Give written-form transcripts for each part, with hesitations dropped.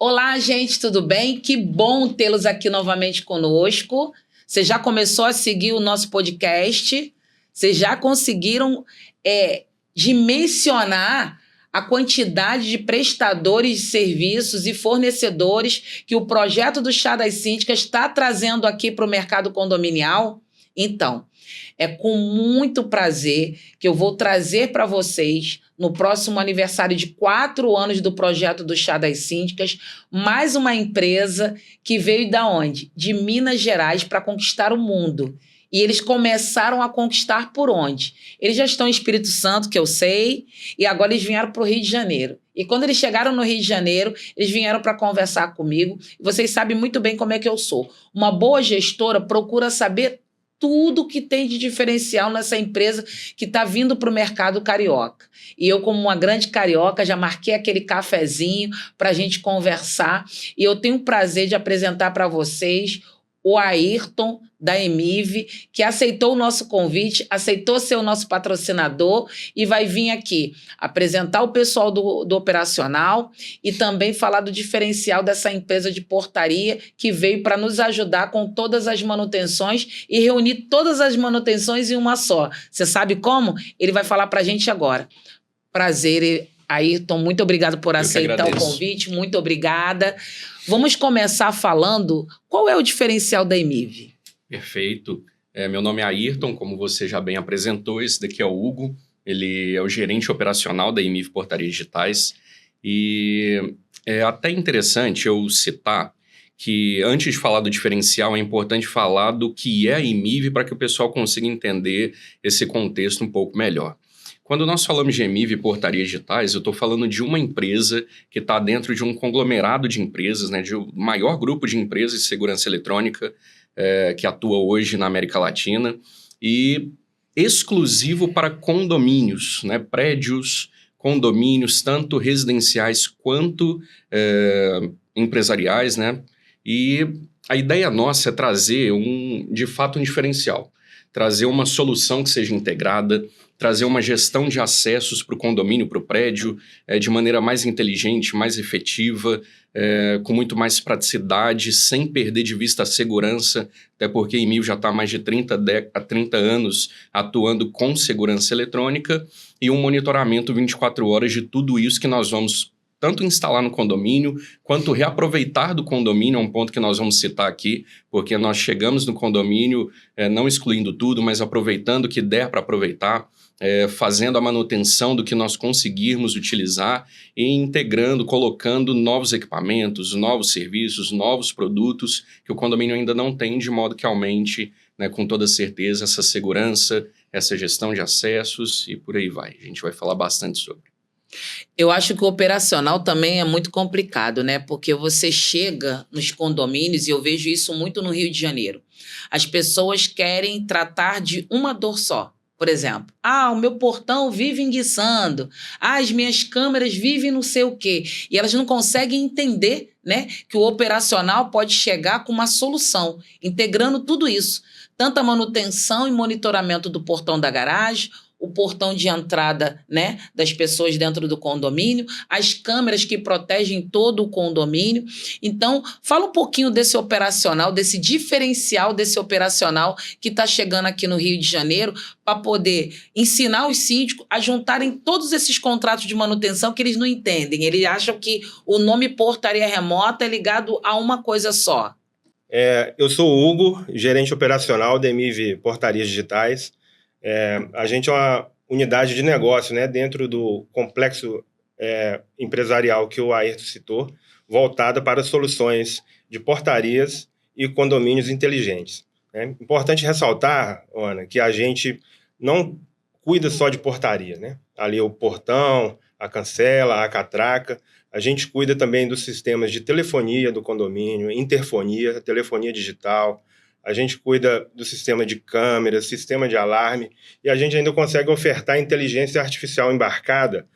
Olá, gente, tudo bem? Que bom tê-los aqui novamente conosco. Você já começou a seguir o nosso podcast? Vocês já conseguiram dimensionar a quantidade de prestadores de serviços e fornecedores que o projeto do Chá das Síndicas está trazendo aqui para o mercado condominial? Então, é com muito prazer que eu vou trazer para vocês, no próximo aniversário de 4 anos do projeto do Chá das Síndicas, mais uma empresa que veio da onde? De Minas Gerais para conquistar o mundo. E eles começaram a conquistar por onde? Eles já estão em Espírito Santo, que eu sei, e agora eles vieram para o Rio de Janeiro. E quando eles chegaram no Rio de Janeiro, eles vieram para conversar comigo. Vocês sabem muito bem como é que eu sou. Uma boa gestora procura saber tudo que tem de diferencial nessa empresa que está vindo para o mercado carioca. E eu, como uma grande carioca, já marquei aquele cafezinho para a gente conversar. E eu tenho o prazer de apresentar para vocês o Ayrton, da Emiv, que aceitou o nosso convite, aceitou ser o nosso patrocinador e vai vir aqui apresentar o pessoal do operacional e também falar do diferencial dessa empresa de portaria que veio para nos ajudar com todas as manutenções e reunir todas as manutenções em uma só. Você sabe como? Ele vai falar para a gente agora. Prazer, Ayrton, muito obrigado por aceitar o convite, muito obrigada. Vamos começar falando qual é o diferencial da Emiv. Perfeito. Meu nome é Ayrton, como você já bem apresentou, esse daqui é o Hugo, ele é o gerente operacional da Emiv Portarias Digitais. E é até interessante eu citar que antes de falar do diferencial, é importante falar do que é a Emiv para que o pessoal consiga entender esse contexto um pouco melhor. Quando nós falamos de Emiv e Portarias Digitais, eu estou falando de uma empresa que está dentro de um conglomerado de empresas, né, de um maior grupo de empresas de segurança eletrônica que atua hoje na América Latina e exclusivo para condomínios, né, prédios, condomínios, tanto residenciais quanto empresariais, né? E a ideia nossa é trazer de fato um diferencial, trazer uma solução que seja integrada, trazer uma gestão de acessos para o condomínio, para o prédio, de maneira mais inteligente, mais efetiva, com muito mais praticidade, sem perder de vista a segurança, até porque a Emiv já está há mais de 30 anos atuando com segurança eletrônica e um monitoramento 24 horas de tudo isso que nós vamos tanto instalar no condomínio, quanto reaproveitar do condomínio, é um ponto que nós vamos citar aqui, porque nós chegamos no condomínio não excluindo tudo, mas aproveitando o que der para aproveitar, fazendo a manutenção do que nós conseguirmos utilizar e integrando, colocando novos equipamentos, novos serviços, novos produtos que o condomínio ainda não tem, de modo que aumente, né, com toda certeza, essa segurança, essa gestão de acessos e por aí vai. A gente vai falar bastante sobre. Eu acho que o operacional também é muito complicado, né? Porque você chega nos condomínios, e eu vejo isso muito no Rio de Janeiro. As pessoas querem tratar de uma dor só. Por exemplo, o meu portão vive enguiçando, as minhas câmeras vivem não sei o quê. E elas não conseguem entender, né, que o operacional pode chegar com uma solução, integrando tudo isso. Tanto a manutenção e monitoramento do portão da garagem, o portão de entrada, né, das pessoas dentro do condomínio, as câmeras que protegem todo o condomínio. Então, fala um pouquinho desse operacional, desse diferencial desse operacional que está chegando aqui no Rio de Janeiro para poder ensinar os síndicos a juntarem todos esses contratos de manutenção que eles não entendem. Eles acham que o nome portaria remota é ligado a uma coisa só. Eu sou o Hugo, gerente operacional da Emiv Portarias Digitais. A gente é uma unidade de negócio, né, dentro do complexo empresarial que o Ayrton citou, voltada para soluções de portarias e condomínios inteligentes. É importante ressaltar, Ana, que a gente não cuida só de portaria, né? Ali o portão, a cancela, a catraca. A gente cuida também dos sistemas de telefonia do condomínio, interfonia, telefonia digital. A gente cuida do sistema de câmeras, sistema de alarme, e a gente ainda consegue ofertar inteligência artificial embarcada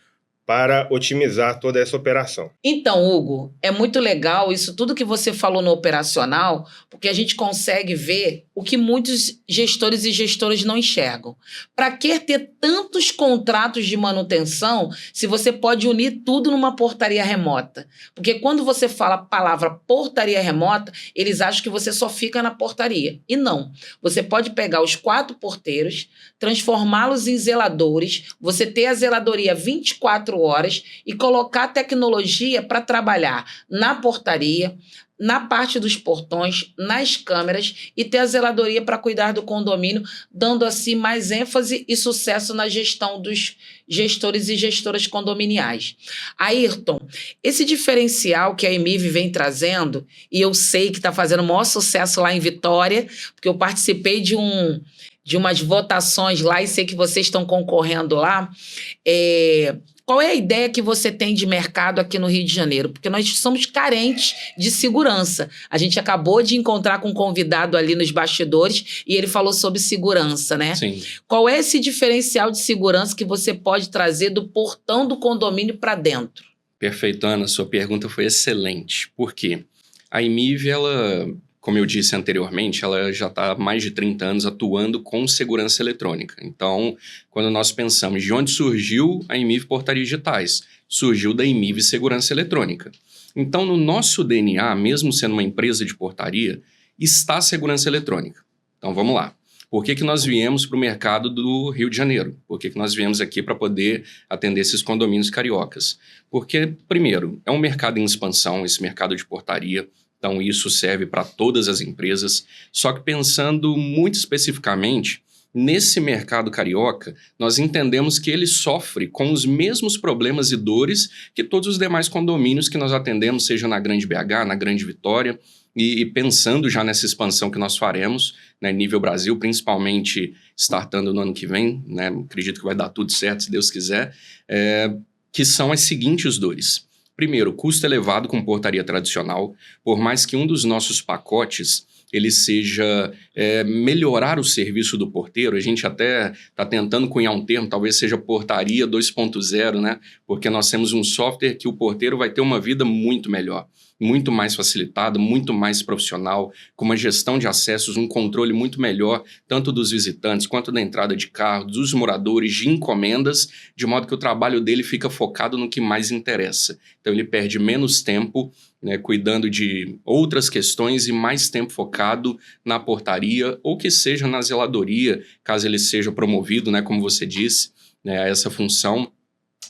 para otimizar toda essa operação. Então, Hugo, é muito legal isso tudo que você falou no operacional, porque a gente consegue ver o que muitos gestores e gestoras não enxergam. Para que ter tantos contratos de manutenção se você pode unir tudo numa portaria remota? Porque quando você fala a palavra portaria remota, eles acham que você só fica na portaria. E não. Você pode pegar os 4 porteiros, transformá-los em zeladores, você ter a zeladoria 24 horas e colocar tecnologia para trabalhar na portaria, na parte dos portões, nas câmeras e ter a zeladoria para cuidar do condomínio, dando assim mais ênfase e sucesso na gestão dos gestores e gestoras condominiais. Ayrton, esse diferencial que a EMIV vem trazendo, e eu sei que está fazendo o maior sucesso lá em Vitória, porque eu participei de umas votações lá e sei que vocês estão concorrendo lá, qual é a ideia que você tem de mercado aqui no Rio de Janeiro? Porque nós somos carentes de segurança. A gente acabou de encontrar com um convidado ali nos bastidores e ele falou sobre segurança, né? Sim. Qual é esse diferencial de segurança que você pode trazer do portão do condomínio para dentro? Perfeito, Ana. Sua pergunta foi excelente. Por quê? A EMIV, ela, como eu disse anteriormente, ela já está há mais de 30 anos atuando com segurança eletrônica. Então, quando nós pensamos de onde surgiu a EMIV Portarias Digitais, surgiu da EMIV Segurança Eletrônica. Então, no nosso DNA, mesmo sendo uma empresa de portaria, está a segurança eletrônica. Então, vamos lá. Por que nós viemos para o mercado do Rio de Janeiro? Por que nós viemos aqui para poder atender esses condomínios cariocas? Porque, primeiro, é um mercado em expansão, esse mercado de portaria. Então, isso serve para todas as empresas. Só que pensando muito especificamente, nesse mercado carioca, nós entendemos que ele sofre com os mesmos problemas e dores que todos os demais condomínios que nós atendemos, seja na Grande BH, na Grande Vitória, e pensando já nessa expansão que nós faremos, né, nível Brasil, principalmente startando no ano que vem, né, acredito que vai dar tudo certo, se Deus quiser, que são as seguintes dores. Primeiro, custo elevado com portaria tradicional, por mais que um dos nossos pacotes ele seja melhorar o serviço do porteiro, a gente até está tentando cunhar um termo, talvez seja portaria 2.0, né? Porque nós temos um software que o porteiro vai ter uma vida muito melhor, muito mais facilitada, muito mais profissional, com uma gestão de acessos, um controle muito melhor, tanto dos visitantes quanto da entrada de carro, dos moradores, de encomendas, de modo que o trabalho dele fica focado no que mais interessa. Então ele perde menos tempo, né, cuidando de outras questões e mais tempo focado na portaria ou que seja na zeladoria, caso ele seja promovido, né, como você disse, né, a essa função.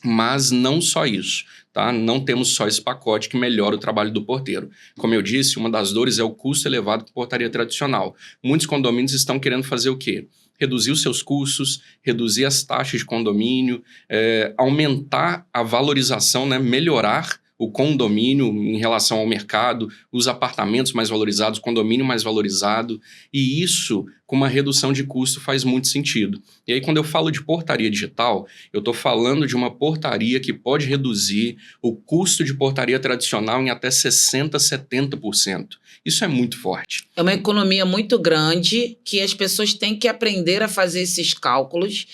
Mas não só isso, tá? Não temos só esse pacote que melhora o trabalho do porteiro. Como eu disse, uma das dores é o custo elevado com portaria tradicional. Muitos condomínios estão querendo fazer o quê? Reduzir os seus custos, reduzir as taxas de condomínio, aumentar a valorização, né? Melhorar o condomínio em relação ao mercado, os apartamentos mais valorizados, o condomínio mais valorizado, e isso com uma redução de custo faz muito sentido. E aí quando eu falo de portaria digital, eu estou falando de uma portaria que pode reduzir o custo de portaria tradicional em até 60%, 70%. Isso é muito forte. É uma economia muito grande que as pessoas têm que aprender a fazer esses cálculos.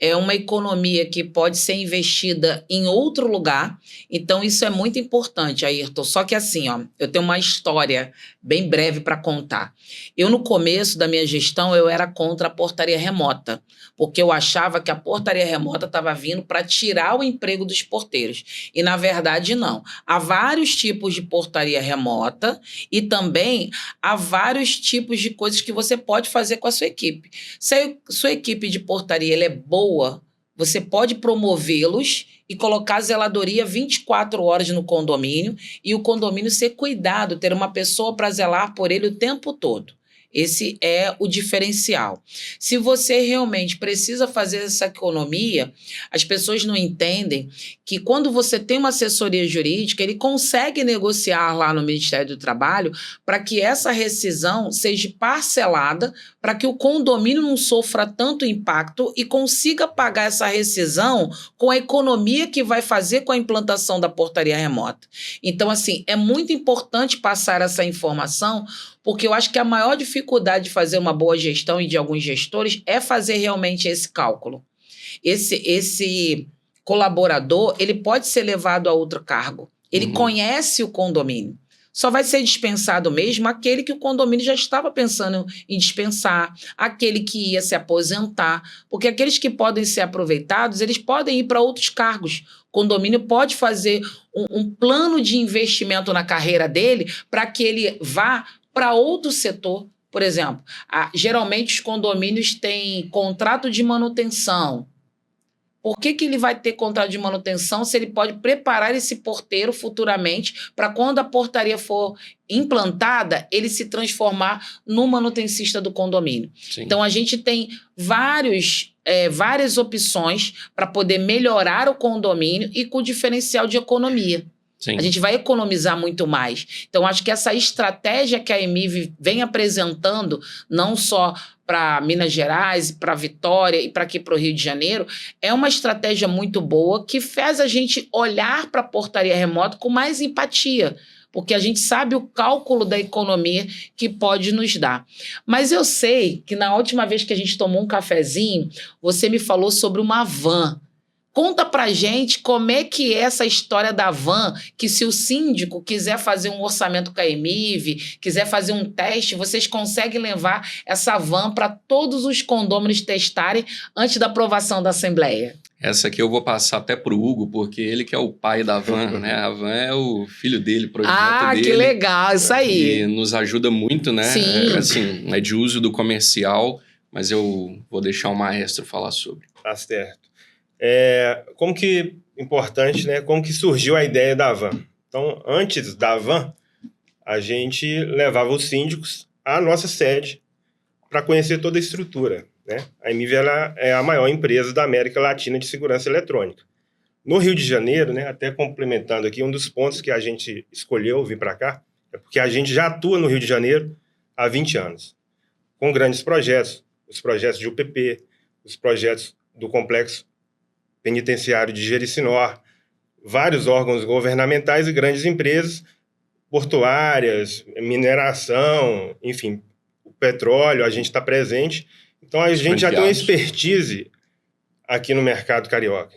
É uma economia que pode ser investida em outro lugar. Então, isso é muito importante, Ayrton. Só que assim, ó, eu tenho uma história bem breve para contar. Eu, no começo da minha gestão, eu era contra a portaria remota, porque eu achava que a portaria remota estava vindo para tirar o emprego dos porteiros. E, na verdade, não. Há vários tipos de portaria remota e também há vários tipos de coisas que você pode fazer com a sua equipe. Se a sua equipe de portaria ela é boa, você pode promovê-los e colocar a zeladoria 24 horas no condomínio e o condomínio ser cuidado, ter uma pessoa para zelar por ele o tempo todo. Esse é o diferencial. Se você realmente precisa fazer essa economia, as pessoas não entendem que quando você tem uma assessoria jurídica, ele consegue negociar lá no Ministério do Trabalho para que essa rescisão seja parcelada, para que o condomínio não sofra tanto impacto e consiga pagar essa rescisão com a economia que vai fazer com a implantação da portaria remota. Então, assim, é muito importante passar essa informação, porque eu acho que a maior dificuldade de fazer uma boa gestão e de alguns gestores é fazer realmente esse cálculo. colaborador, ele pode ser levado a outro cargo. Ele Uhum. conhece o condomínio. Só vai ser dispensado mesmo aquele que o condomínio já estava pensando em dispensar, aquele que ia se aposentar, porque aqueles que podem ser aproveitados, eles podem ir para outros cargos. O condomínio pode fazer um plano de investimento na carreira dele para que ele vá para outro setor. Por exemplo, geralmente os condomínios têm contrato de manutenção. Por que ele vai ter contrato de manutenção se ele pode preparar esse porteiro futuramente para quando a portaria for implantada, ele se transformar no manutencista do condomínio? Sim. Então, a gente tem várias opções para poder melhorar o condomínio e com diferencial de economia. Sim. A gente vai economizar muito mais. Então, acho que essa estratégia que a EMIV vem apresentando, não só para Minas Gerais, para Vitória e para aqui para o Rio de Janeiro, é uma estratégia muito boa que faz a gente olhar para a portaria remota com mais empatia, porque a gente sabe o cálculo da economia que pode nos dar. Mas eu sei que na última vez que a gente tomou um cafezinho, você me falou sobre uma van. Conta pra gente como é que é essa história da van, que se o síndico quiser fazer um orçamento com a EMIV, quiser fazer um teste, vocês conseguem levar essa van para todos os condôminos testarem antes da aprovação da Assembleia. Essa aqui eu vou passar até pro Hugo, porque ele que é o pai da van, né? A van é o filho dele, projeto dele. Que legal, isso aí. E nos ajuda muito, né? Sim. Assim, é de uso do comercial, mas eu vou deixar o maestro falar sobre. Tá certo. Importante, né? Como que surgiu a ideia da van? Então, antes da van, a gente levava os síndicos à nossa sede para conhecer toda a estrutura, né? A EMIV ela é a maior empresa da América Latina de segurança eletrônica. No Rio de Janeiro, né, até complementando aqui, um dos pontos que a gente escolheu vir para cá é porque a gente já atua no Rio de Janeiro há 20 anos, com grandes projetos, os projetos de UPP, os projetos do Complexo Penitenciário de Jericinó, vários órgãos governamentais e grandes empresas portuárias, mineração, enfim, o petróleo, a gente está presente. Então, a gente já tem uma expertise aqui no mercado carioca.